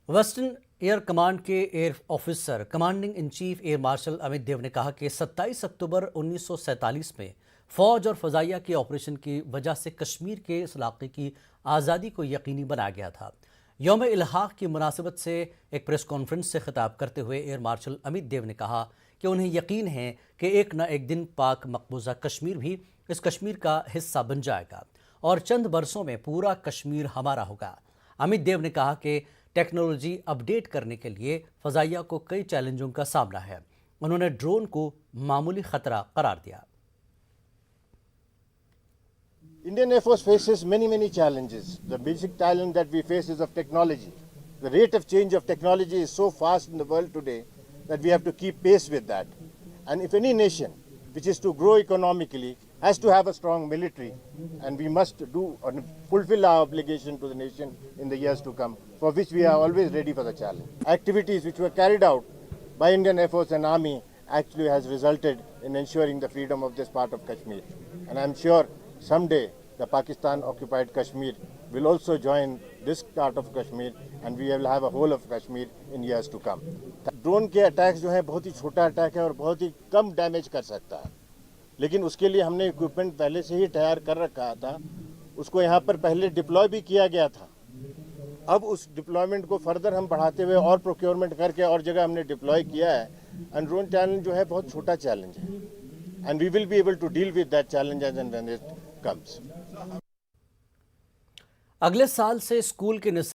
Western air command के air officer commanding in chief air marshal Amit Dev ने कहा कि 27 अक्टूबर 1947 में फौज और फजाइया के ऑपरेशन की वजह से कश्मीर के इस इलाके की आज़ादी को यकीनी बनाया गया था। यौम इल्हाक की मुनासिबत से एक प्रेस कॉन्फ्रेंस से खिताब करते हुए एयर मार्शल अमित देव ने कहा कि उन्हें यकीन है कि एक न एक दिन पाक मकबूजा कश्मीर भी इस कश्मीर का हिस्सा बन जाएगा और चंद बरसों में पूरा कश्मीर हमारा होगा। अमित देव ने कहा कि टेक्नोलॉजी अपडेट करने के लिए फजाइया को कई चैलेंजों का सामना है। उन्होंने ड्रोन को मामूली खतरा करार दिया। Indian Air Force faces many challenges. The basic challenge that we face is of technology. The rate of change of technology is so fast in the world today that we have to keep pace with that. And if any nation which is to grow economically has to have a strong military, and we must do and fulfill our obligation to the nation in the years to come, for which we are always ready for the challenge. Activities which were carried out by Indian Air Force and Army actually has resulted in ensuring the freedom of this part of Kashmir. And I'm sure someday the Pakistan occupied Kashmir will also join this part of Kashmir, and we will have a whole of Kashmir in years to come. Drone के attacks जो है बहुत ही छोटा attack है और बहुत ही कम damage कर सकता है, लेकिन उसके लिए हमने इक्विपमेंट पहले से ही तैयार कर रखा था। उसको यहाँ पर पहले डिप्लॉय भी किया गया था। अब उस डिप्लॉयमेंट को फर्दर हम बढ़ाते हुए और प्रोक्योरमेंट करके और जगह हमने डिप्लॉय किया है। एंड ड्रोन चैलेंज जो है बहुत छोटा चैलेंज है, and we will be able to deal with that challenge as and when it comes. अगले साल से स्कूल के